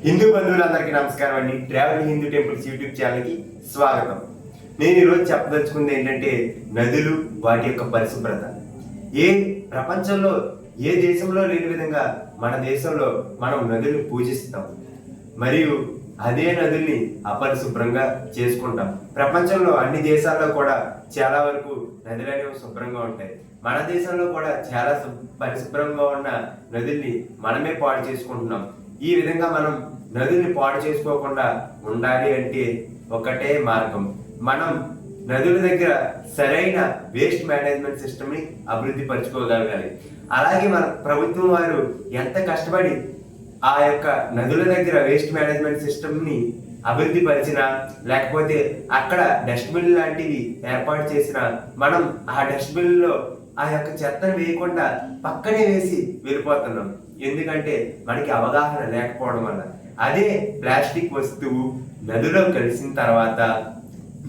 హిందూ బంధువులందరికీ నమస్కారం అండి. ట్రావెల్ హిందూ టెంపుల్స్ యూట్యూబ్ ఛానల్కి స్వాగతం. నేను ఈరోజు చెప్పదలుచుకుంది ఏంటంటే నదులు, వాటి యొక్క పరిశుభ్రత. ప్రపంచంలో ఏ దేశంలో లేని విధంగా మన దేశంలో మనం నదులు పూజిస్తాం, మరియు అదే నదుల్ని అపరిశుభ్రంగా చేసుకుంటాం. ప్రపంచంలో అన్ని దేశాల్లో కూడా చాలా వరకు నదులు అనేవి శుభ్రంగా ఉంటాయి. మన దేశంలో కూడా చాలా పరిశుభ్రంగా ఉన్న నదుల్ని మనమే పాడు చేసుకుంటున్నాం. ఈ విధంగా మనం నదుల్ని పాడు చేసుకోకుండా ఉండాలి అంటే ఒకటే మార్గం, మనం నదుల దగ్గర సరైన వేస్ట్ మేనేజ్మెంట్ సిస్టమ్ని అభివృద్ధి పరచుకోగలగాలి. అలాగే మన ప్రభుత్వం వారు ఎంత కష్టపడి ఆ యొక్క నదుల దగ్గర వేస్ట్ మేనేజ్మెంట్ సిస్టమ్ని అభివృద్ధి పరిచినా, లేకపోతే అక్కడ డస్ట్బిన్ లాంటివి ఏర్పాటు చేసినా, మనం ఆ డస్ట్బిన్లో ఆ యొక్క చెత్తను వేయకుండా పక్కనే వేసి వెళ్ళిపోతున్నాం. ఎందుకంటే మనకి అవగాహన లేకపోవడం వల్ల. అదే ప్లాస్టిక్ వస్తువు నదిలో కలిసిన తర్వాత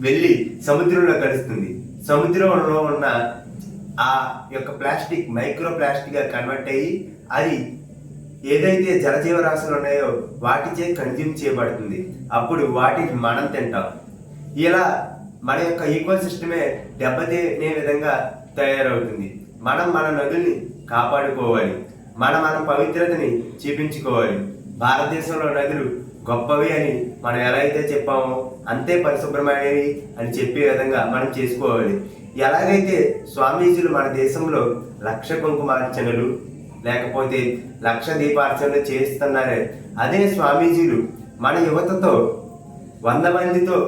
వెళ్ళి సముద్రంలో కలుస్తుంది. సముద్రంలో ఉన్న ఆ యొక్క ప్లాస్టిక్ మైక్రో ప్లాస్టిక్ గా కన్వర్ట్ అయ్యి అది ఏదైతే జలజీవరాశులు ఉన్నాయో వాటిచే కన్జ్యూమ్ చేయబడుతుంది. అప్పుడు వాటిని మనం తింటాం. ఇలా మన యొక్క ఈకో సిస్టమే దెబ్బతినే విధంగా తయారవుతుంది. మనం మన నదుల్ని కాపాడుకోవాలి, మన పవిత్రతని చూపించుకోవాలి. భారతదేశంలో నదులు గొప్పవి అని మనం ఎలా అయితే చెప్పామో అంతే పరిశుభ్రమైనవి అని చెప్పే విధంగా మనం చేసుకోవాలి. ఎలాగైతే స్వామీజీలు మన దేశంలో 1,00,000 కుంకుమార్చనలు లేకపోతే 1,00,000 దీపార్చనలు చేస్తున్నారే, అదే స్వామీజీలు మన యువతతో 100 మందితో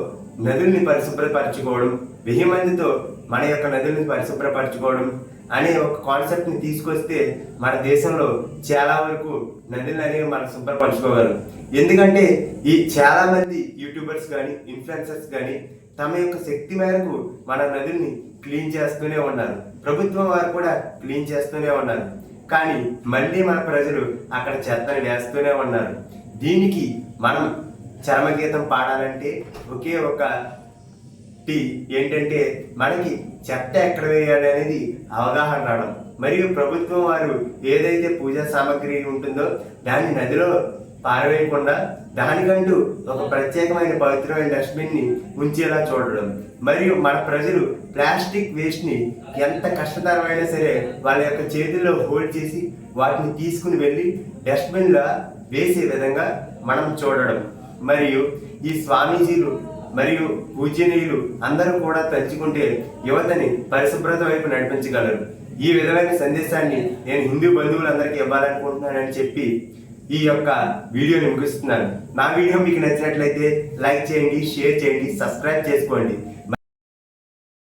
నదుల్ని పరిశుభ్రపరచుకోవడం, 1000 మందితో మన యొక్క నదుల్ని పరిశుభ్రపరచుకోవడం అనే ఒక కాన్సెప్ట్ ని తీసుకొస్తే మన దేశంలో చాలా వరకు నదులు అనేవి మనం శుభ్రపరచుకోగలం. ఎందుకంటే ఈ చాలా మంది యూట్యూబర్స్ కానీ ఇన్ఫ్లుయెన్సర్స్ కానీ తమ యొక్క శక్తి మేరకు మన నదుల్ని క్లీన్ చేస్తూనే ఉన్నారు. ప్రభుత్వం వారు కూడా క్లీన్ చేస్తూనే ఉన్నారు. కానీ మళ్ళీ మన ప్రజలు అక్కడ చెత్తని వేస్తూనే ఉన్నారు. దీనికి మనం చరమగీతం పాడాలంటే ఒకే ఒక ఏంటంటే మనకి చెత్త ఎక్కడ వేయాలి అనేది అవగాహన రావడం, మరియు ప్రభుత్వం వారు ఏదైతే పూజా సామాగ్రి ఉంటుందో దాన్ని నదిలో పారవేయకుండా దానికంటూ ఒక ప్రత్యేకమైన పవిత్రమైన డస్ట్బిన్ ని ఉంచేలా చూడడం, మరియు మన ప్రజలు ప్లాస్టిక్ వేస్ట్ ని ఎంత కష్టతరమైనా సరే వాళ్ళ యొక్క చేతుల్లో హోల్డ్ చేసి వాటిని తీసుకుని వెళ్ళి డస్ట్బిన్ లా వేసే విధంగా మనం చూడడం, మరియు ఈ స్వామీజీలు మరియు పూజనీయులు అందరూ కూడా తలుచుకుంటే యువతని పరిశుభ్రత వైపు నడిపించగలరు. ఈ విధమైన సందేశాన్ని నేను హిందూ బంధువులందరికీ ఇవ్వాలనుకుంటున్నానని చెప్పి ఈ యొక్క వీడియోని ముగిస్తున్నాను. నా వీడియో మీకు నచ్చినట్లయితే లైక్ చేయండి, షేర్ చేయండి, సబ్స్క్రైబ్ చేసుకోండి.